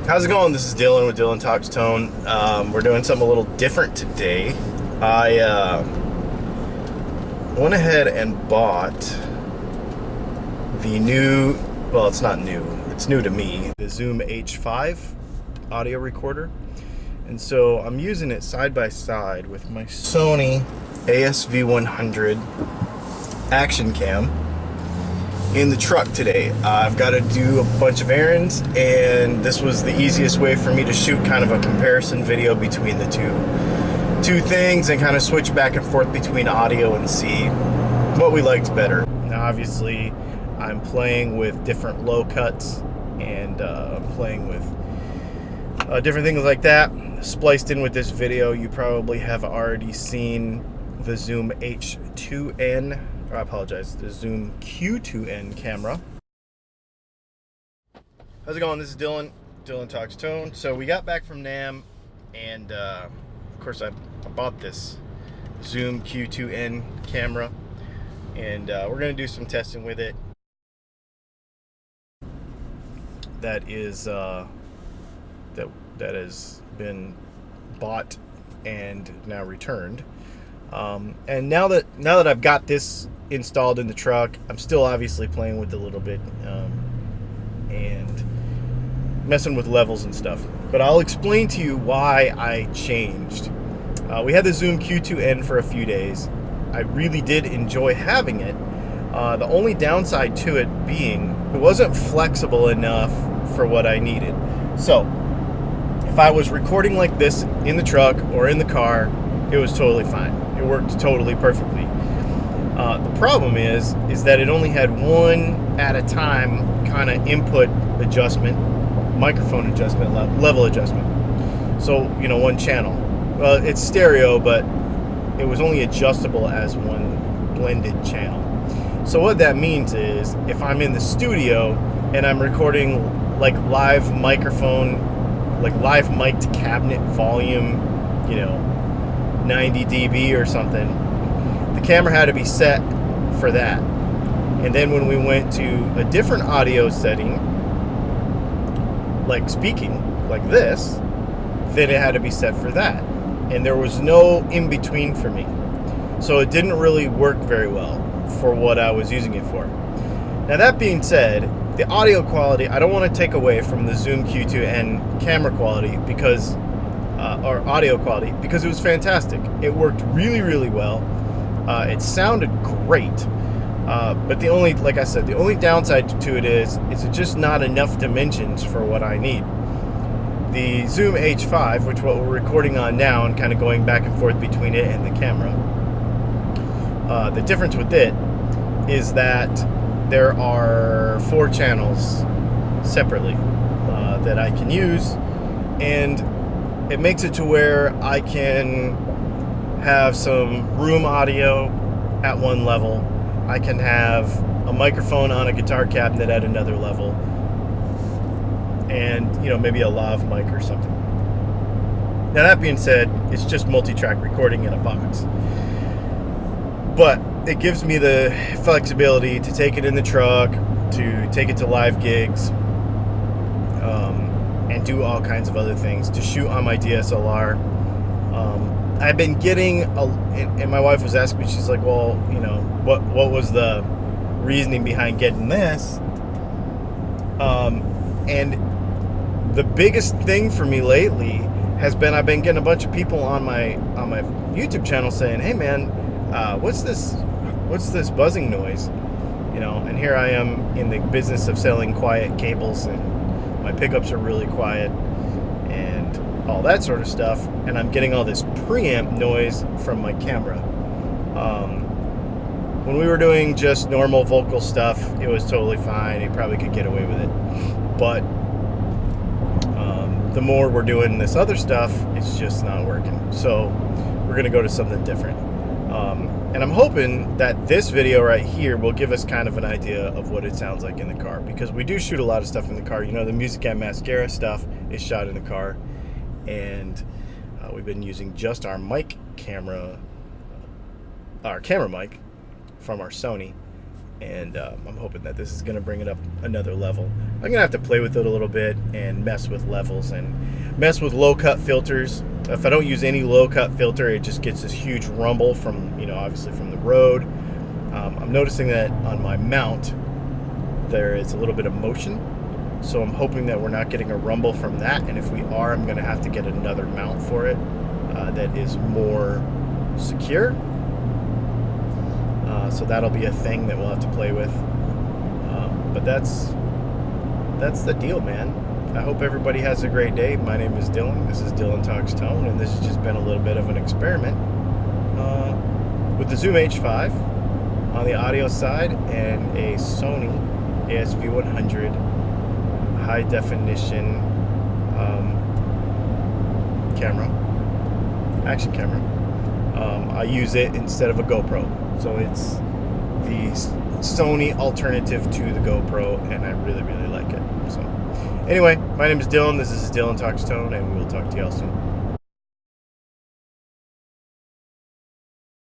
How's it going? This is Dylan with Dylan Talks Tone. We're doing something a little different today. I went ahead and bought the new, well, it's not new, it's new to me, the Zoom H5 audio recorder. And so I'm using it side by side with my Sony ASV100 Action Cam in the truck today. I've got to do a bunch of errands, and this was the easiest way for me to shoot kind of a comparison video between the two things and kind of switch back and forth between audio and see what we liked better. Now obviously I'm playing with different low cuts and playing with different things like that. Spliced in with this video, you probably have already seen the Zoom H2N, or I apologize, the Zoom Q2N camera. How's it going? This is Dylan Talks Tone. So we got back from NAMM, and of course I bought this Zoom Q2N camera, and we're going to do some testing with it. That is that has been bought and now returned. And now that I've got this installed in the truck, I'm still obviously playing with it a little bit and messing with levels and stuff. But I'll explain to you why I changed. We had the Zoom Q2N for a few days. I really did enjoy having it. The only downside to it being it wasn't flexible enough for what I needed. So if I was recording like this in the truck or in the car, it was totally fine. It worked totally perfectly. The problem is that it only had one at a time kind of input adjustment, microphone adjustment, level adjustment. So, you know, one channel. Well, it's stereo, but it was only adjustable as one blended channel. So what that means is if I'm in the studio and I'm recording like live microphone, like live mic'd cabinet volume, you know, 90 dB or something, the camera had to be set for that. And then when we went to a different audio setting, like speaking like this, then it had to be set for that. And there was no in between for me. So it didn't really work very well for what I was using it for. Now that being said, the audio quality, I don't want to take away from the Zoom Q2N camera quality because or audio quality, because it was fantastic. It worked really, really well. It sounded great. But the only, like I said, the only downside to it is it's just not enough dimensions for what I need. The Zoom H5, which what we're recording on now and kind of going back and forth between it and the camera, the difference with it is that there are 4 channels separately that I can use, and it makes it to where I can have some room audio at one level. I can have a microphone on a guitar cabinet at another level, and, you know, maybe a lav mic or something. Now that being said, it's just multi-track recording in a box. But it gives me the flexibility to take it in the truck, to take it to live gigs, and do all kinds of other things, to shoot on my DSLR. I've been getting, and my wife was asking me, she's like, well, you know, what was the reasoning behind getting this? And the biggest thing for me lately has been I've been getting a bunch of people on my YouTube channel saying, hey man, what's this buzzing noise? You know, and here I am in the business of selling quiet cables, and my pickups are really quiet and all that sort of stuff, and I'm getting all this preamp noise from my camera. When we were doing just normal vocal stuff, it was totally fine. You probably could get away with it. But the more we're doing this other stuff, it's just not working. So we're gonna go to something different. And I'm hoping that this video right here will give us kind of an idea of what it sounds like in the car, because we do shoot a lot of stuff in the car. You know, the Music and Mascara stuff is shot in the car, and we've been using just our camera mic from our Sony, and I'm hoping that this is going to bring it up another level. I'm going to have to play with it a little bit and mess with levels and mess with low cut filters. If I don't use any low cut filter, it just gets this huge rumble from, obviously from the road. I'm noticing that on my mount there is a little bit of motion, so I'm hoping that we're not getting a rumble from that, and if we are, I'm going to have to get another mount for it that is more secure. So that'll be a thing that we'll have to play with. But that's the deal, man. I hope everybody has a great day. My name is Dylan. This is Dylan Talks Tone, and this has just been a little bit of an experiment with the Zoom H5 on the audio side and a Sony ASV100 high definition camera, action camera. I use it instead of a GoPro, so it's the Sony alternative to the GoPro, and I really like it. So anyway, my name is Dylan. This is Dylan Talks Tone, and we will talk to y'all soon.